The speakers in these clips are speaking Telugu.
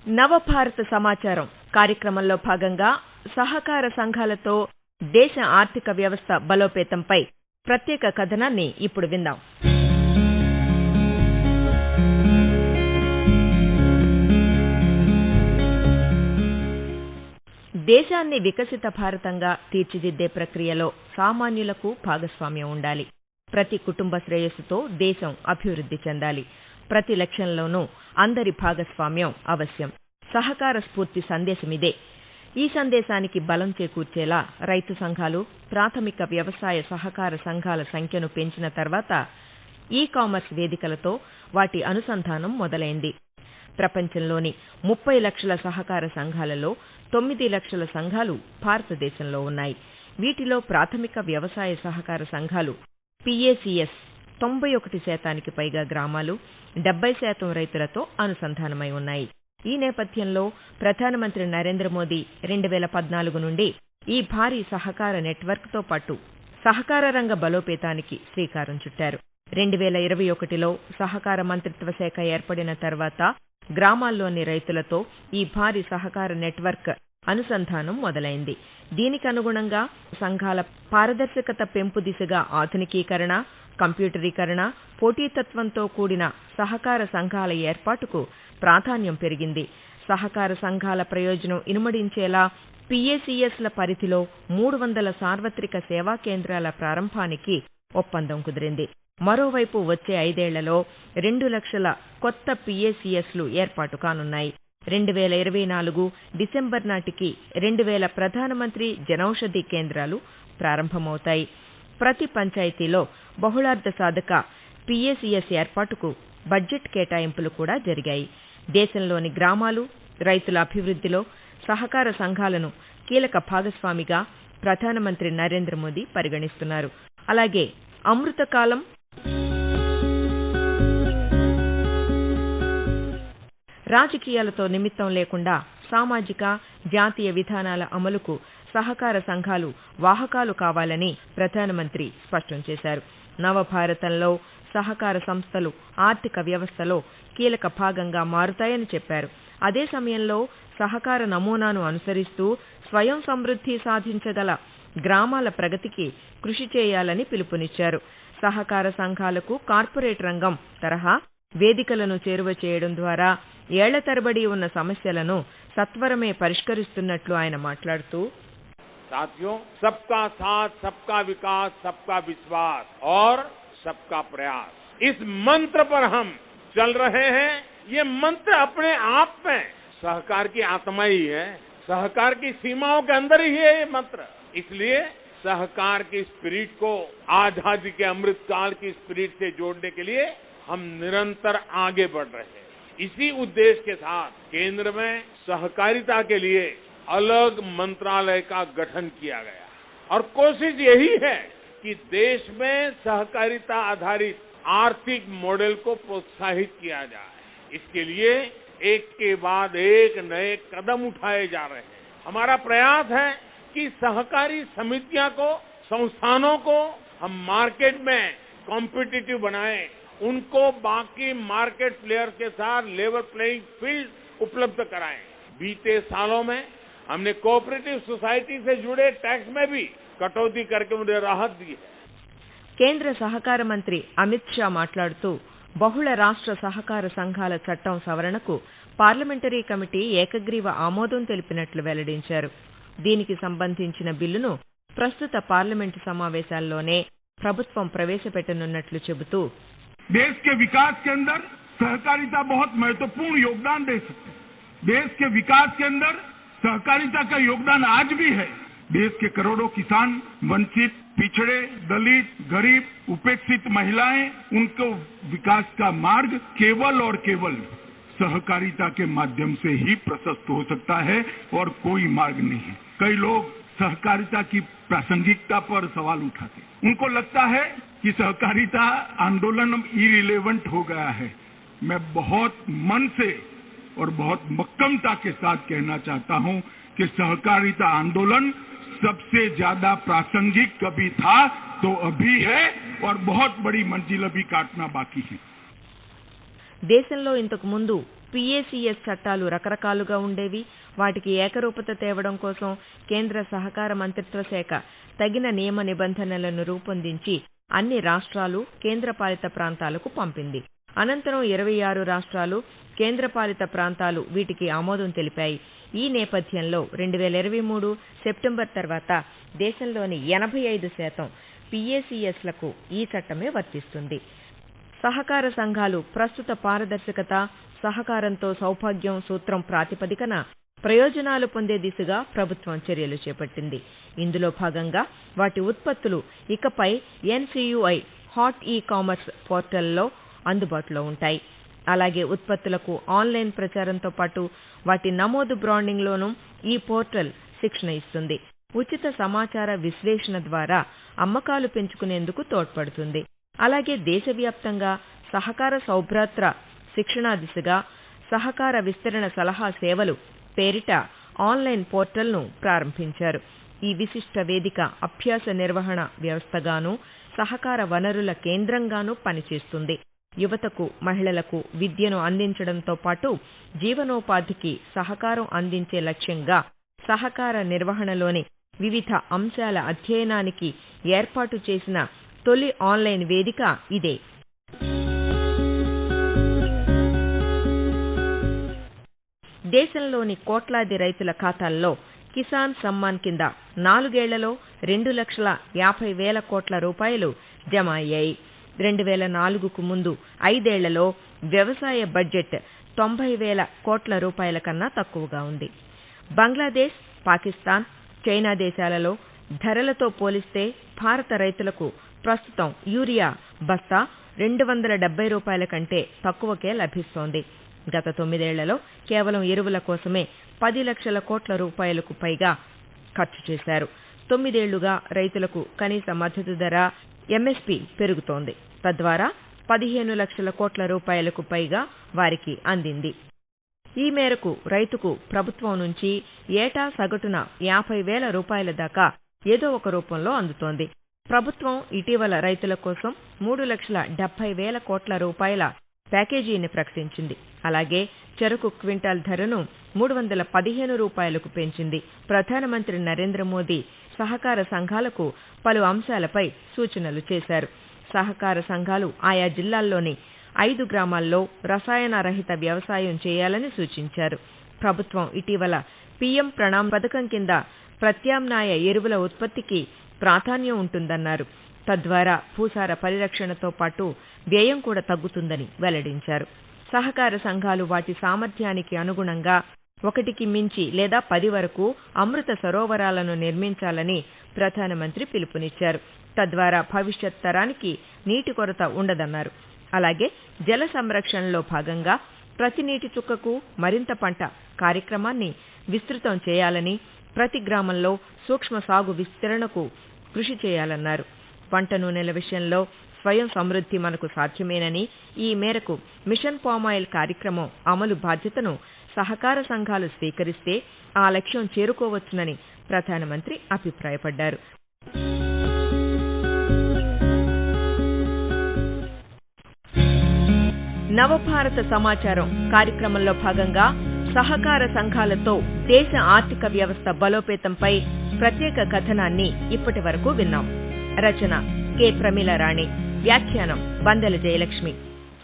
నవభారత సమాచారం కార్యక్రమంలో భాగంగా సహకార సంఘాలతో దేశ ఆర్థిక వ్యవస్థ బలోపేతంపై ప్రత్యేక కథనాన్ని ఇప్పుడు విందాం. దేశాన్ని వికసిత భారతంగా తీర్చిదిద్దే ప్రక్రియలో సామాన్యులకు భాగస్వామ్యం ఉండాలి. ప్రతి కుటుంబ శ్రేయస్సుతో దేశం అభివృద్ధి చెందాలి. ప్రతి లక్ష్యంలోనూ అందరి భాగస్వామ్యం అవశ్యం. సహకార స్ఫూర్తి సందేశమిదే. ఈ సందేశానికి బలం చేకూర్చేలా రైతు సంఘాలు, ప్రాథమిక వ్యవసాయ సహకార సంఘాల సంఖ్యను పెంచిన తర్వాత ఈ-కామర్స్ వేదికలతో వాటి అనుసంధానం మొదలైంది. ప్రపంచంలోని 30 లక్షల సహకార సంఘాలలో 9 లక్షల సంఘాలు భారతదేశంలో ఉన్నాయి. వీటిలో ప్రాథమిక వ్యవసాయ సహకార సంఘాలు PACS 91% పైగా గ్రామాలు, 70% రైతులతో అనుసంధానమై ఉన్నాయి. ఈ నేపథ్యంలో ప్రధానమంత్రి నరేంద్ర మోదీ 2014 నుండి ఈ భారీ సహకార నెట్వర్క్తో పాటు సహకార రంగ బలోపేతానికి శ్రీకారం చుట్టారు. 2021లో సహకార మంత్రిత్వ శాఖ ఏర్పడిన తర్వాత గ్రామాల్లోని రైతులతో ఈ భారీ సహకార నెట్వర్క్ అనుసంధానం మొదలైంది. దీనికనుగుణంగా సంఘాల పారదర్శకత పెంపు దిశగా ఆధునికీకరణ, కంప్యూటరీకరణ, పోటీతత్వంతో కూడిన సహకార సంఘాల ఏర్పాటుకు ప్రాధాన్యం పెరిగింది. సహకార సంఘాల ప్రయోజనం ఇనుమడించేలా PACSల పరిధిలో 300 సార్వత్రిక సేవా కేంద్రాల ప్రారంభానికి ఒప్పందం కుదిరింది. మరోవైపు వచ్చే 5 ఏళ్లలో 2 లక్షల కొత్త PACSలు ఏర్పాటు కానున్నాయి. 2024 డిసెంబర్ నాటికి 2000 ప్రధానమంత్రి జనౌషధి కేంద్రాలు ప్రారంభమవుతాయి. ప్రతి పంచాయతీలో బహుళార్థ సాధక PACS ఏర్పాటుకు బడ్జెట్ కేటాయింపులు కూడా జరిగాయి. దేశంలోని గ్రామాలు, రైతుల అభివృద్ధిలో సహకార సంఘాలను కీలక భాగస్వామిగా ప్రధానమంత్రి నరేంద్ర మోదీ పరిగణిస్తున్నారు. అలాగే అమృతకాలం, రాజకీయాలతో నిమిత్తం లేకుండా సామాజిక, జాతీయ విధానాల అమలుకు సహకార సంఘాలు వాహకాలు కావాలని ప్రధానమంత్రి స్పష్టం చేశారు. నవభారతంలో సహకార సంస్థలు ఆర్థిక వ్యవస్థలో కీలక భాగంగా మారుతాయని చెప్పారు. అదే సమయంలో సహకార నమూనాను అనుసరిస్తూ స్వయం సమృద్ధి సాధించగల గ్రామాల ప్రగతికి కృషి చేయాలని పిలుపునిచ్చారు. సహకార సంఘాలకు కార్పొరేట్ రంగం తరహా వేదికలను చేరువ చేయడం ద్వారా ఏళ్ల తరబడి ఉన్న సమస్యలను సత్వరమే పరిష్కరిస్తున్నట్లు ఆయన మాట్లాడుతూ, साथियों, सबका साथ, सबका विकास, सबका विश्वास और सबका प्रयास, इस मंत्र पर हम चल रहे हैं. ये मंत्र अपने आप में सहकार की आत्मा ही है. सहकार की सीमाओं के अंदर ही है ये मंत्र. इसलिए सहकार की स्पिरिट को आजादी के अमृत काल की स्पिरिट से जोड़ने के लिए हम निरंतर आगे बढ़ रहे हैं. इसी उद्देश्य के साथ केंद्र में सहकारिता के लिए अलग मंत्रालय का गठन किया गया और कोशिश यही है कि देश में सहकारिता आधारित आर्थिक मॉडल को प्रोत्साहित किया जाए. इसके लिए एक के बाद एक नए कदम उठाए जा रहे हैं. हमारा प्रयास है कि सहकारी समितियां को, संस्थानों को हम मार्केट में कॉम्पिटिटिव बनाएं, उनको बाकी मार्केट प्लेयर के साथ लेवल प्लेइंग फील्ड उपलब्ध कराएं. बीते सालों में हमने कोऑपरेटिव सोसाइटी से जुड़े टैक्स में भी कटौती करके उन्हें राहत दी है. కేంద్ర సహకార మంత్రి అమిత్ షా మాట్లాడుతూ బహుళ రాష్ట్ర సహకార సంఘాల చట్టం సవరణకు పార్లమెంటరీ కమిటీ ఏకగ్రీవ ఆమోదం తెలిపినట్లు వెల్లడించారు. దీనికి సంబంధించిన బిల్లును ప్రస్తుత పార్లమెంటు సమావేశాల్లోనే ప్రభుత్వం ప్రవేశపెట్టనున్నట్లు చెబుతూ, देश के विकास के अंदर सहकारिता बहुत महत्वपूर्ण योगदान दे सकती है. देश के विकास के अंदर सहकारिता का योगदान आज भी है. देश के करोड़ों किसान, वंचित, पिछड़े, दलित, गरीब, उपेक्षित महिलाएं, उनको विकास का मार्ग केवल और केवल सहकारिता के माध्यम से ही प्रशस्त हो सकता है और कोई मार्ग नहीं है. कई लोग सहकारिता की प्रासंगिकता पर सवाल उठाते. उनको लगता है कि सहकारिता आंदोलन इरिलेवेंट हो गया है. मैं बहुत मन से और बहुत मक्कमता के साथ कहना चाहता हूं कि सहकारिता आंदोलन सबसे ज्यादा प्रासंगिक कभी था तो अभी है और बहुत बड़ी मंजिल अभी काटना बाकी है. దేశంలో ఇంతకు ముందు పీఏసీఎస్ చట్టాలు రకరకాలుగా ఉండేవి. వాటికి ఏకరూపత తేవడం కోసం కేంద్ర సహకార మంత్రిత్వ శాఖ తగిన నియమ నిబంధనలను రూపొందించి అన్ని రాష్ట్రాలు, కేంద్రపాలిత ప్రాంతాలకు పంపింది. అనంతరం 26 రాష్ట్రాలు, కేంద్రపాలిత ప్రాంతాలు వీటికి ఆమోదం తెలిపాయి. ఈ నేపథ్యంలో 2023 సెప్టెంబర్ తర్వాత దేశంలోని 85% పీఏసీఎస్లకు ఈ చట్టమే వర్తిస్తుంది. సహకార సంఘాలు ప్రస్తుత పారదర్శకత, సహకారంతో సౌభాగ్యం సూత్రం ప్రాతిపదికన ప్రయోజనాలు పొందే దిశగా ప్రభుత్వం చర్యలు చేపట్టింది. ఇందులో భాగంగా వాటి ఉత్పత్తులు ఇకపై ఎన్సీయూఐ హాట్ ఈ-కామర్స్ పోర్టల్లో అందుబాటులో ఉంటాయి. అలాగే ఉత్పత్తులకు ఆన్లైన్ ప్రచారంతో పాటు వాటి నమోదు బ్రాండింగ్లోనూ ఈ పోర్టల్ శిక్షణ ఇస్తుంది. ఉచిత సమాచార విశ్లేషణ ద్వారా అమ్మకాలు పెంచుకునేందుకు తోడ్పడుతుంది. అలాగే దేశవ్యాప్తంగా సహకార సౌభ్రాత్ర శిక్షణా దిశగా సహకార విస్తరణ సలహా సేవలు పేరిట ఆన్లైన్ పోర్టల్ను ప్రారంభించారు. ఈ విశిష్ట వేదిక అభ్యాస నిర్వహణ వ్యవస్థగానూ, సహకార వనరుల కేంద్రంగానూ పనిచేస్తుంది. యువతకు, మహిళలకు విద్యను అందించడంతో పాటు జీవనోపాధికి సహకారం అందించే లక్ష్యంగా సహకార నిర్వహణలోని వివిధ అంశాల అధ్యయనానికి ఏర్పాటు చేసిన తొలి ఆన్లైన్ వేదిక ఇదే. దేశంలోని కోట్లాది రైతుల ఖాతాల్లో కిసాన్ సమ్మాన్ కింద 4 ఏళ్లలో 2,50,000 కోట్ల రూపాయలు జమ అయ్యాయి. 2004కు ముందు 5 ఏళ్లలో వ్యవసాయ బడ్జెట్ 90,000 కోట్ల రూపాయల కన్నా తక్కువగా ఉంది. బంగ్లాదేశ్, పాకిస్తాన్, చైనా దేశాలలో ధరలతో పోలిస్తే భారత రైతులకు ప్రస్తుతం యూరియా బస్తా 270 రూపాయల కంటే తక్కువకే లభిస్తోంది. గత 9 ఏళ్లలో కేవలం ఎరువుల కోసమే 10 లక్షల కోట్ల రూపాయలకు పైగా ఖర్చు చేశారు. 9 ఏళ్లుగా రైతులకు కనీస మద్దతు ధర ఎంఎస్పీ పెరుగుతోంది. తద్వారా 15 లక్షల కోట్ల రూపాయలకు పైగా వారికి అందింది. ఈ మేరకు రైతుకు ప్రభుత్వం నుంచి ఏటా సగటున 50,000 రూపాయల దాకా ఏదో ఒక రూపంలో అందుతోంది. ప్రభుత్వం ఇటీవల రైతుల కోసం 3,70,000 కోట్ల రూపాయల ప్యాకేజీని ప్రకటించింది. అలాగే చెరకు క్వింటాల్ ధరను 315 రూపాయలకు పెంచింది. ప్రధానమంత్రి నరేంద్ర మోదీ సహకార సంఘాలకు పలు అంశాలపై సూచనలు చేశారు. సహకార సంఘాలు ఆయా జిల్లాల్లోని 5 గ్రామాల్లో రసాయన రహిత వ్యవసాయం చేయాలని సూచించారు. ప్రభుత్వం ఇటీవల పీఎం ప్రణామ్ పథకం కింద ప్రత్యామ్నాయ ఎరువుల ఉత్పత్తికి ప్రాధాన్యం ఉంటుందన్నారు. తద్వారా భూసార పరిరక్షణతో పాటు వ్యయం కూడా తగ్గుతుందని వెల్లడించారు. సహకార సంఘాలు వాటి సామర్థ్యానికి అనుగుణంగా 1కి మించి లేదా 10 వరకు అమృత సరోవరాలను నిర్మించాలని ప్రధానమంత్రి పిలుపునిచ్చారు. తద్వారా భవిష్యత్ తరానికి నీటి కొరత ఉండదన్నారు. అలాగే జల సంరక్షణలో భాగంగా ప్రతి నీటి చుక్కకు మరింత పంట కార్యక్రమాన్ని విస్తృతం చేయాలని, ప్రతి గ్రామంలో సూక్ష్మ సాగు విస్తరణకు కృషి చేయాలన్నారు. పంట నూనెల విషయంలో స్వయం సమృద్ధి మనకు సాధ్యమేనని, ఈ మేరకు మిషన్ పామాయిల్ కార్యక్రమం అమలు బాధ్యతను సహకార సంఘాలు స్వీకరిస్తే ఆ లక్ష్యం చేరుకోవచ్చునని ప్రధానమంత్రి అభిప్రాయపడ్డారు. నవభారత సమాచారం కార్యక్రమంలో భాగంగా సహకార సంఘాలతో దేశ ఆర్థిక వ్యవస్థ బలోపేతంపై ప్రత్యేక కథనాన్ని ఇప్పటి వరకు విన్నాం. రచన కె ప్రమీల రాణి, వ్యాఖ్యానం బందెల జయలక్ష్మి,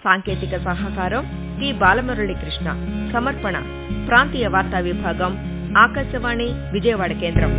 సాంకేతిక సహకారం టి బాలమురళీ కృష్ణ, సమర్పణ ప్రాంతీయ వార్తా విభాగం, ఆకాశవాణి విజయవాడ కేంద్రం.